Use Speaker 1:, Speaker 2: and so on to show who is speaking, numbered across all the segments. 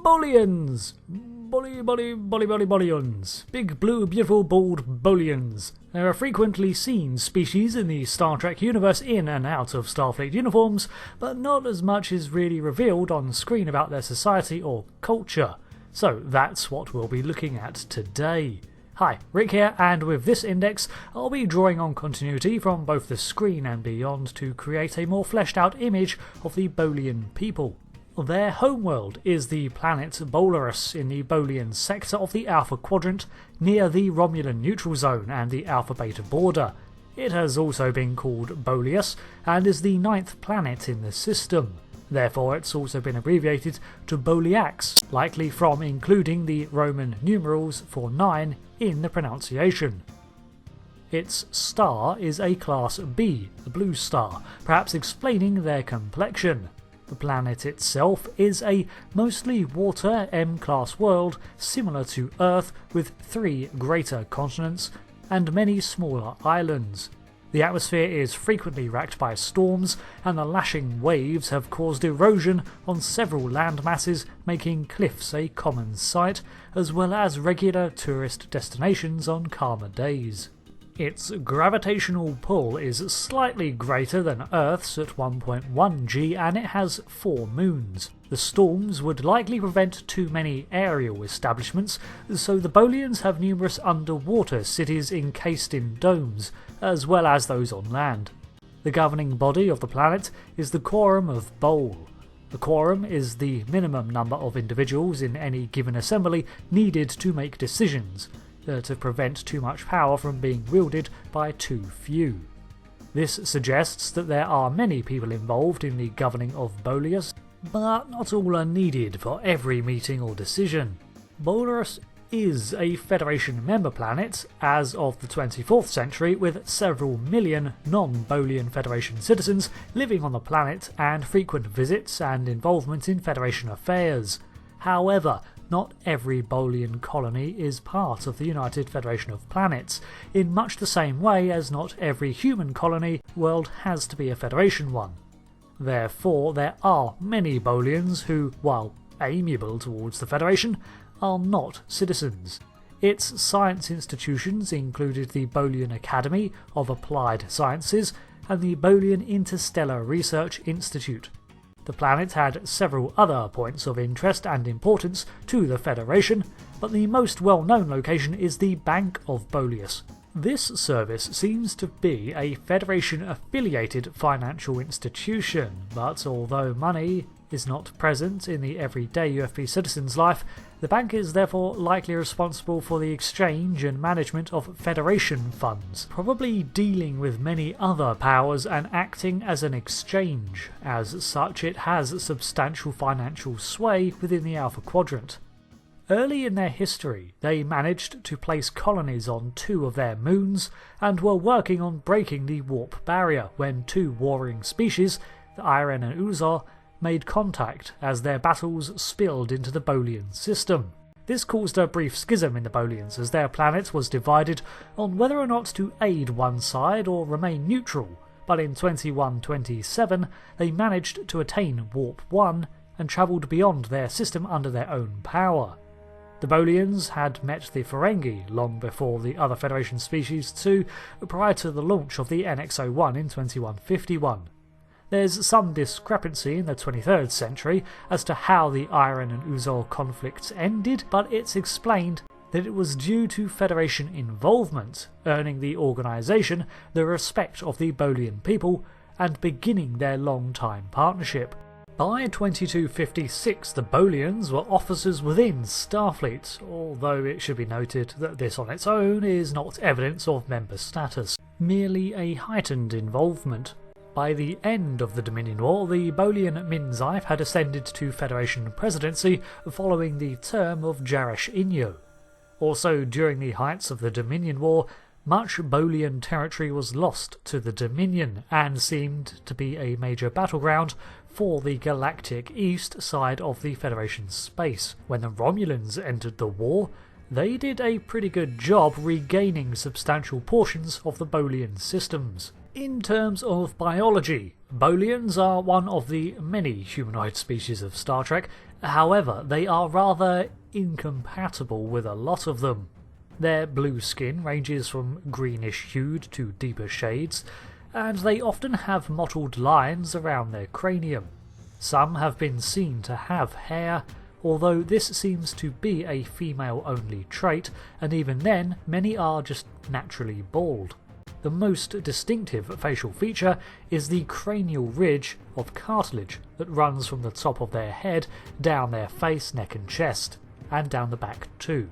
Speaker 1: Bolians! Bolians. Big, blue, beautiful, bald Bolians. They're a frequently seen species in the Star Trek universe in and out of Starfleet uniforms, but not as much is really revealed on screen about their society or culture. So that's what we'll be looking at today. Hi, Rick here, and with this index I'll be drawing on continuity from both the screen and beyond to create a more fleshed out image of the Bolian people. Their homeworld is the planet Bolians in the Bolian sector of the Alpha Quadrant near the Romulan neutral zone and the Alpha-Beta border. It has also been called Bolius and is the 9th planet in the system. Therefore it's also been abbreviated to Boliax, likely from including the Roman numerals for 9 in the pronunciation. Its star is a class B, a blue star, perhaps explaining their complexion. The planet itself is a mostly water M-class world similar to Earth with 3 greater continents and many smaller islands. The atmosphere is frequently racked by storms and the lashing waves have caused erosion on several land masses, making cliffs a common sight, as well as regular tourist destinations on calmer days. Its gravitational pull is slightly greater than Earth's at 1.1 g and it has 4 moons. The storms would likely prevent too many aerial establishments, so the Bolians have numerous underwater cities encased in domes, as well as those on land. The governing body of the planet is the Quorum of Bol. The quorum is the minimum number of individuals in any given assembly needed to make decisions, to prevent too much power from being wielded by too few. This suggests that there are many people involved in the governing of Bolius, but not all are needed for every meeting or decision. Bolius is a Federation member planet as of the 24th century, with several million non-Bolian Federation citizens living on the planet and frequent visits and involvement in Federation affairs. However, not every Bolian colony is part of the United Federation of Planets, in much the same way as not every human colony world has to be a Federation one. Therefore, there are many Bolians who, while amiable towards the Federation, are not citizens. Its science institutions included the Bolian Academy of Applied Sciences and the Bolian Interstellar Research Institute. The planet had several other points of interest and importance to the Federation, but the most well-known location is the Bank of Bolius. This service seems to be a Federation-affiliated financial institution, but although money is not present in the everyday UFP citizen's life, the bank is therefore likely responsible for the exchange and management of Federation funds, probably dealing with many other powers and acting as an exchange. As such, it has substantial financial sway within the Alpha Quadrant. Early in their history, they managed to place colonies on 2 of their moons and were working on breaking the warp barrier when 2 warring species, the Iren and Uzar, made contact as their battles spilled into the Bolian system. This caused a brief schism in the Bolians as their planet was divided on whether or not to aid one side or remain neutral, but in 2127 they managed to attain Warp 1 and travelled beyond their system under their own power. The Bolians had met the Ferengi long before the other Federation species too, prior to the launch of the NX-01 in 2151. There's some discrepancy in the 23rd century as to how the Iren and Uzal conflicts ended, but it's explained that it was due to Federation involvement, earning the organisation the respect of the Bolian people and beginning their long-time partnership. By 2256 the Bolians were officers within Starfleet, although it should be noted that this on its own is not evidence of member status, merely a heightened involvement. By the end of the Dominion War, the Bolian Minzaif had ascended to Federation presidency following the term of Jaresh Inyo. Also, during the heights of the Dominion War, much Bolian territory was lost to the Dominion and seemed to be a major battleground for the galactic east side of the Federation's space. When the Romulans entered the war, they did a pretty good job regaining substantial portions of the Bolian systems. In terms of biology, Bolians are one of the many humanoid species of Star Trek, However, they are rather incompatible with a lot of them. Their blue skin ranges from greenish-hued to deeper shades, and they often have mottled lines around their cranium. Some have been seen to have hair, although this seems to be a female-only trait, and even then, many are just naturally bald. The most distinctive facial feature is the cranial ridge of cartilage that runs from the top of their head down their face, neck and chest, and down the back too.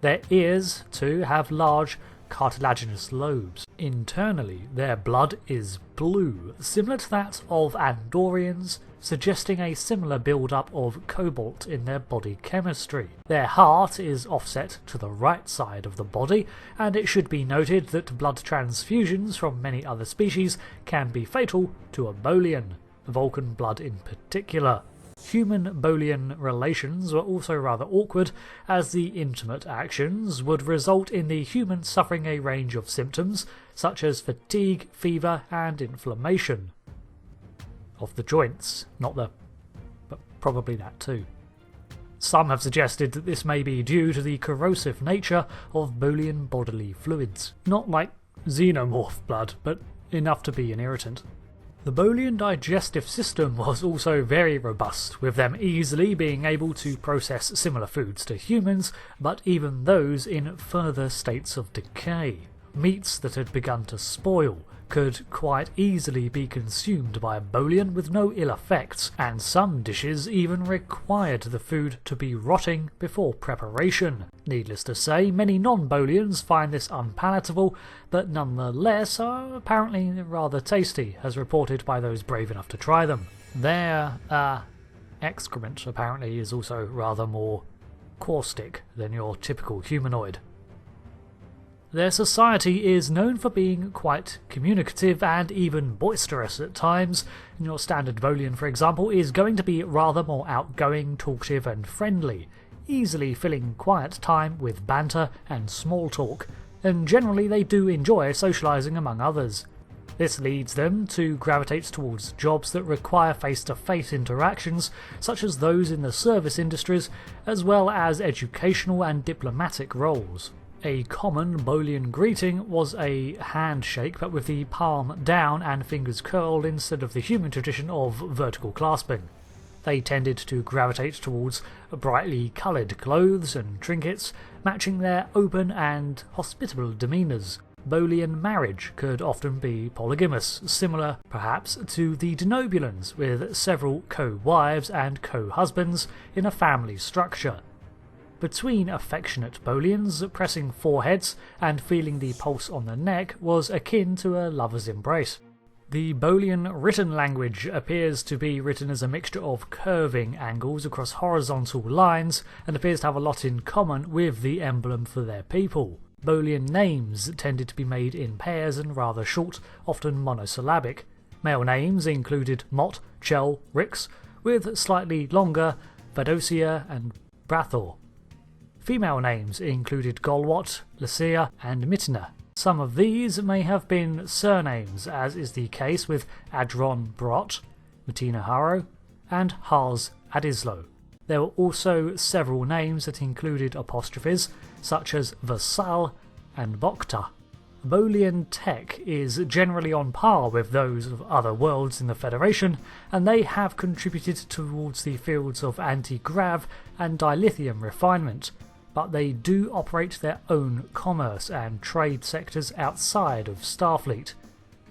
Speaker 1: Their ears, too, have large cartilaginous lobes. Internally, their blood is blue, similar to that of Andorians, suggesting a similar build-up of cobalt in their body chemistry. Their heart is offset to the right side of the body, and it should be noted that blood transfusions from many other species can be fatal to a Bolian, Vulcan blood in particular. Human-Bolian relations were also rather awkward, as the intimate actions would result in the human suffering a range of symptoms, such as fatigue, fever, and inflammation. Of the joints, not the... but probably that too. Some have suggested that this may be due to the corrosive nature of Bolian bodily fluids. Not like xenomorph blood, but enough to be an irritant. The Bolian digestive system was also very robust, with them easily being able to process similar foods to humans, but even those in further states of decay. Meats that had begun to spoil could quite easily be consumed by a Bolian with no ill effects, and some dishes even required the food to be rotting before preparation. Needless to say, many non-Bolians find this unpalatable, but nonetheless are apparently rather tasty, as reported by those brave enough to try them. Their excrement apparently is also rather more caustic than your typical humanoid. Their society is known for being quite communicative and even boisterous at times. Your standard Bolian, for example, is going to be rather more outgoing, talkative and friendly, easily filling quiet time with banter and small talk, and generally they do enjoy socialising among others. This leads them to gravitate towards jobs that require face-to-face interactions, such as those in the service industries, as well as educational and diplomatic roles. A common Bolian greeting was a handshake, but with the palm down and fingers curled instead of the human tradition of vertical clasping. They tended to gravitate towards brightly coloured clothes and trinkets, matching their open and hospitable demeanours. Bolian marriage could often be polygamous, similar perhaps to the Denobulans, with several co-wives and co-husbands in a family structure. Between affectionate Bolians, pressing foreheads and feeling the pulse on the neck was akin to a lover's embrace. The Bolian written language appears to be written as a mixture of curving angles across horizontal lines and appears to have a lot in common with the emblem for their people. Bolian names tended to be made in pairs and rather short, often monosyllabic. Male names included Mott, Chell, Rix, with slightly longer Vadosia and Brathor. Female names included Golwat, Lycia and Mitna. Some of these may have been surnames, as is the case with Adron Brot, Matina Haro, and Hars Adislo. There were also several names that included apostrophes, such as Vassal and Bokta. Bolian tech is generally on par with those of other worlds in the Federation, and they have contributed towards the fields of anti-grav and dilithium refinement, but they do operate their own commerce and trade sectors outside of Starfleet.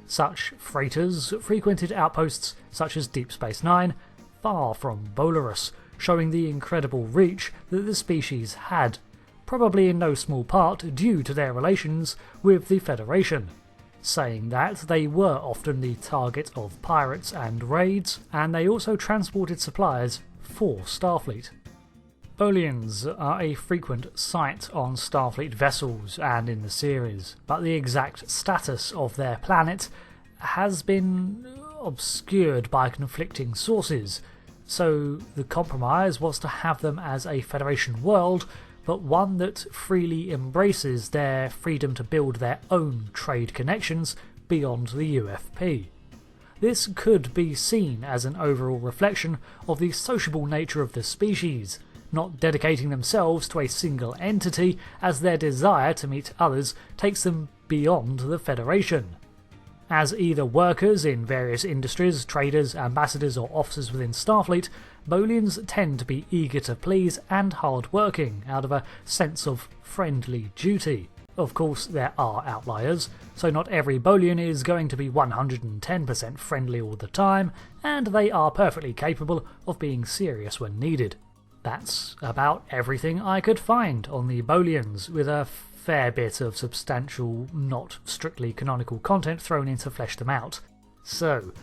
Speaker 1: Such freighters frequented outposts such as Deep Space Nine, far from Bolarus, showing the incredible reach that the species had, probably in no small part due to their relations with the Federation. Saying that, they were often the target of pirates and raids, and they also transported supplies for Starfleet. Bolians are a frequent sight on Starfleet vessels and in the series, but the exact status of their planet has been obscured by conflicting sources, so the compromise was to have them as a Federation world, but one that freely embraces their freedom to build their own trade connections beyond the UFP. This could be seen as an overall reflection of the sociable nature of the species, not dedicating themselves to a single entity as their desire to meet others takes them beyond the Federation. As either workers in various industries, traders, ambassadors or officers within Starfleet, Bolians tend to be eager to please and hard-working out of a sense of friendly duty. Of course, there are outliers, so not every Bolian is going to be 110% friendly all the time, and they are perfectly capable of being serious when needed. That's about everything I could find on the Bolians, with a fair bit of substantial, not strictly canonical content thrown in to flesh them out. So,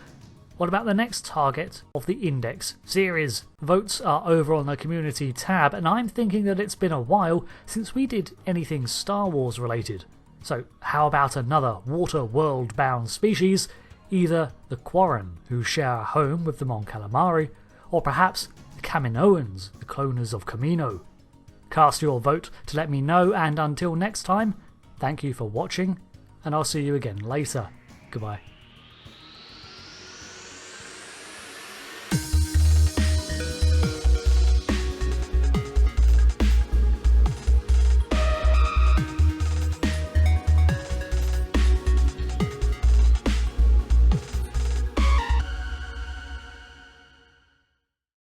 Speaker 1: what about the next target of the Index series? Votes are over on the community tab, and I'm thinking that it's been a while since we did anything Star Wars related. So how about another water world bound species, either the Quarren, who share a home with the Mon Calamari, or perhaps the Kaminoans, the cloners of Kamino? Cast your vote to let me know, and until next time, thank you for watching, and I'll see you again later. Goodbye.